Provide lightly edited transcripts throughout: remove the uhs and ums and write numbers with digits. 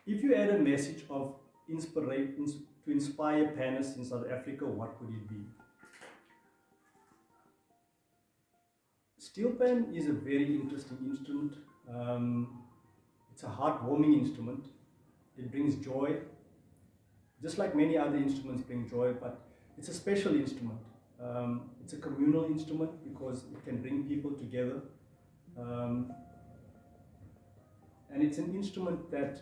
If you had a message of inspiration to inspire pianists in South Africa, what would it be? Steelpan is a very interesting instrument. It's a heartwarming instrument. It brings joy, just like many other instruments bring joy, but it's a special instrument. It's a communal instrument because it can bring people together. And it's an instrument that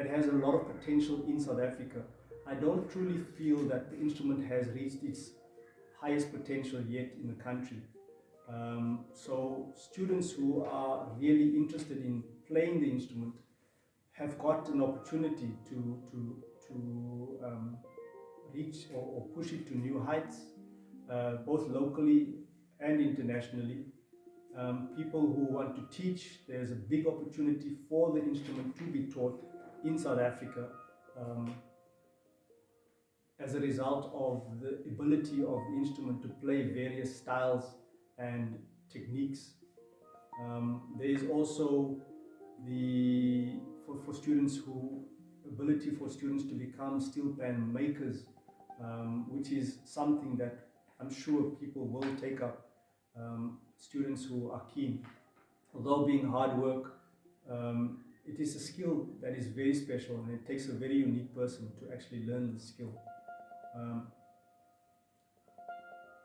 has a lot of potential in South Africa. I don't truly feel that the instrument has reached its highest potential yet in the country. So students who are really interested in playing the instrument have got an opportunity to reach or push it to new heights, both locally and internationally. People who want to teach, there's a big opportunity for the instrument to be taught in South Africa as a result of the ability of the instrument to play various styles and techniques. There is also for students ability for students to become steelpan makers, which is something that I'm sure people will take up. Students who are keen, although being hard work, it is a skill that is very special, and it takes a very unique person to actually learn the skill.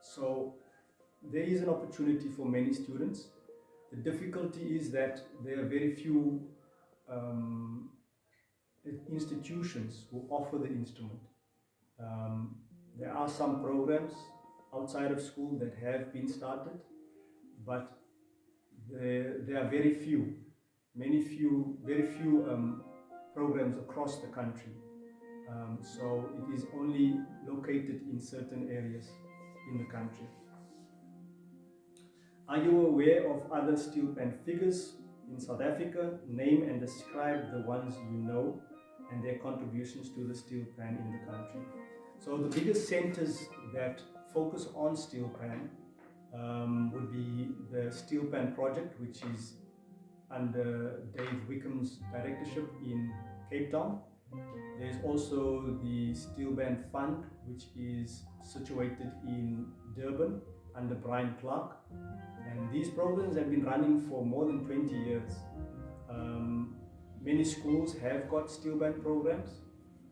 So there is an opportunity for many students. The difficulty is that there are very few institutions who offer the instrument. There are some programs outside of school that have been started, but there are very few programs across the country. So it is only located in certain areas in the country. Are you aware of other steelpan figures in South Africa? Name and describe the ones you know and their contributions to the steelpan in the country. So the biggest centers that focus on steelpan would be the Steelpan project, which is under Dave Wickham's directorship in Cape Town. There's also the Steelpan Fund, which is situated in Durban under Brian Clark. And these programs have been running for more than 20 years. Many schools have got steelpan programs,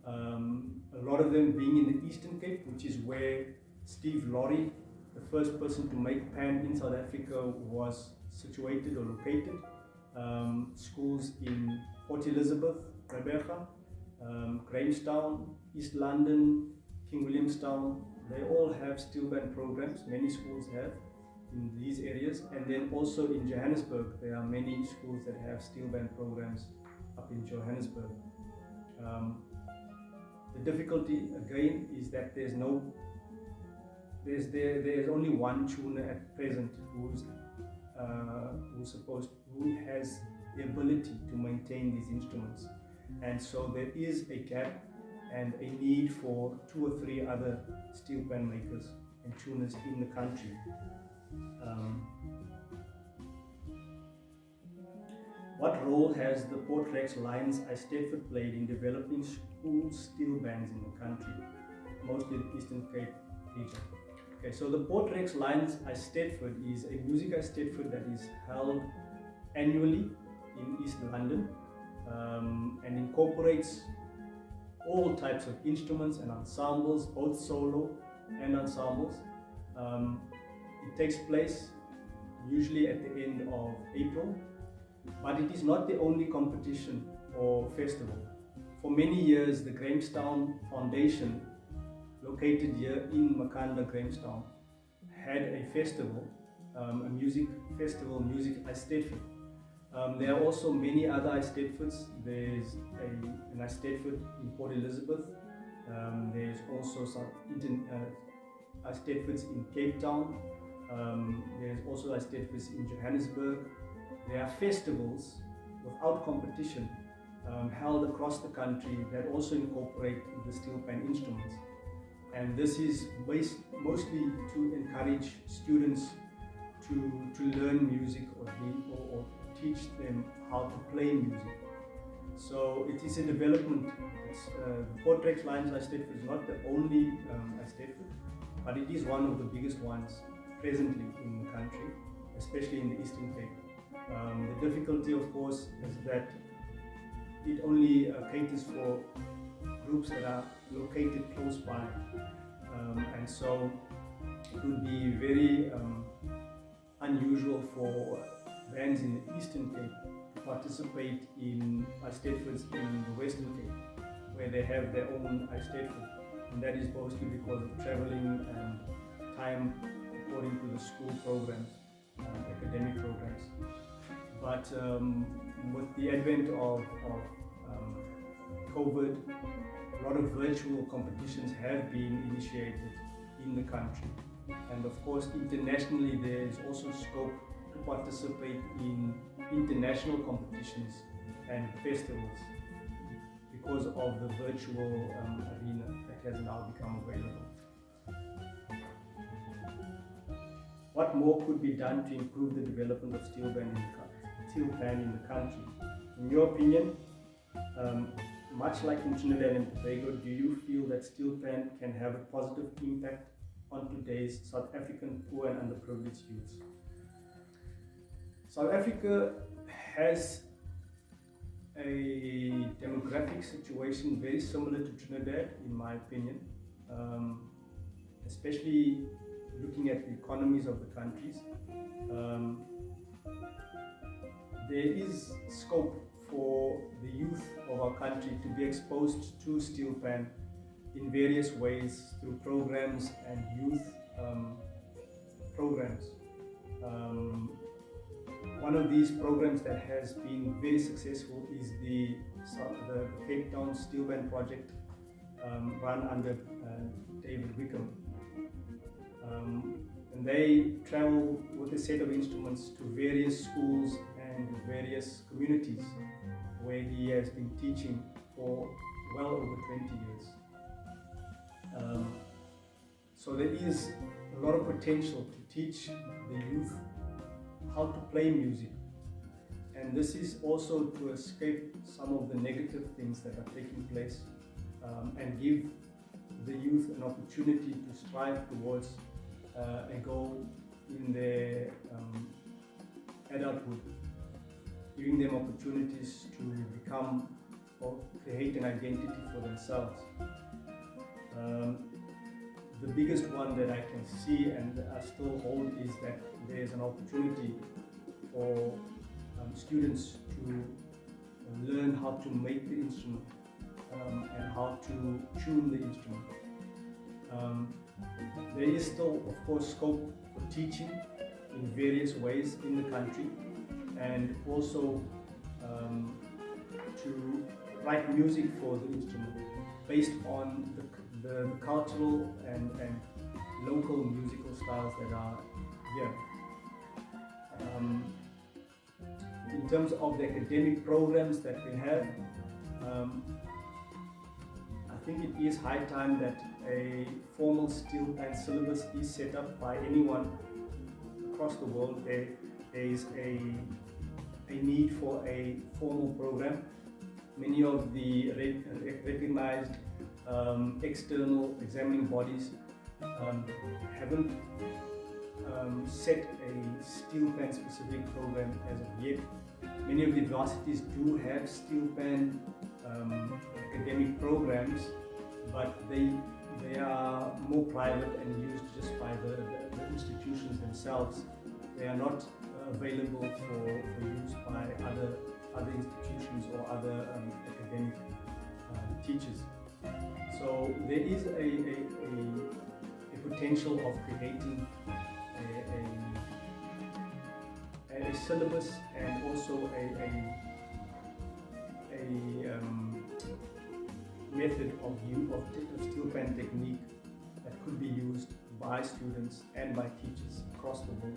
a lot of them being in the Eastern Cape, which is where Steve Laurie, the first person to make pan in South Africa, was situated or located. Schools in Port Elizabeth, Rebecca, Grahamstown, East London, King Williamstown, they all have steelpan programs. Many schools have in these areas. And then also in Johannesburg, there are many schools that have steelpan programs up in Johannesburg. The difficulty again is that there's only one tuner at present who has the ability to maintain these instruments, and so there is a gap and a need for 2 or 3 other steelpan makers and tuners in the country. What role has the Port Rex Lions Eisteddfod played in developing school steel bands in the country, mostly the Eastern Cape region? Okay, so the Port Rex Lions Eisteddfod is a music Eisteddfod that is held annually in East London and incorporates all types of instruments and ensembles, both solo and ensembles. It takes place usually at the end of April, but it is not the only competition or festival. For many years, the Grahamstown Foundation, located here in Makanda, Grahamstown, had a festival, a music festival, Music Eisteddfod. There are also many other Eisteddfods. There's an Eisteddfod in Port Elizabeth. There's also some Eisteddfods in Cape Town. There's also Eisteddfods in Johannesburg. There are festivals without competition held across the country that also incorporate the steelpan instruments. And this is mostly to encourage students to learn music or teach them how to play music. So it is a development. The Portrex Lions Eisteddfod is not the only Eisteddfod, but it is one of the biggest ones presently in the country, especially in the Eastern Cape. The difficulty, of course, is that it only caters for groups that are located close by, and so it would be very unusual for bands in the Eastern Cape to participate in Eisteddfods in the Western Cape, where they have their own Eisteddfod, and that is mostly because of traveling and time according to the school programs, academic programs. But with the advent of COVID, a lot of virtual competitions have been initiated in the country. And of course, internationally, there is also scope to participate in international competitions and festivals because of the virtual arena that has now become available. What more could be done to improve the development of Steelpan in the country? In your opinion, much like in Trinidad and Tobago, do you feel that Steelpan can have a positive impact on today's South African poor and underprivileged youths? South Africa has a demographic situation very similar to Trinidad, in my opinion, especially looking at the economies of the countries. There is scope for the youth of our country to be exposed to Steelpan in various ways through programs and youth programs. One of these programs that has been very successful is the Cape Town Steelpan project, run under David Wickham. And they travel with a set of instruments to various schools and various communities where he has been teaching for well over 20 years. So there is a lot of potential to teach the youth how to play music, and this is also to escape some of the negative things that are taking place, and give the youth an opportunity to strive towards a goal in their adulthood, giving them opportunities to become or create an identity for themselves. The biggest one that I can see and I still hold is that there is an opportunity for students to learn how to make the instrument and how to tune the instrument. There is still, of course, scope for teaching in various ways in the country, and also to write music for the instrument based on the cultural and local musical styles that are here. In terms of the academic programs that we have, I think it is high time that a formal Steelpan syllabus is set up by anyone across the world. There is a need for a formal program. Many of the recognized external examining bodies haven't set a Steelpan specific program as of yet. Many of the universities do have Steelpan academic programs, but they are more private and used just by the institutions themselves. They are not available for use by other institutions or other academic teachers. So there is a potential of creating a syllabus and also a method of Steelpan technique that could be used by students and by teachers across the world.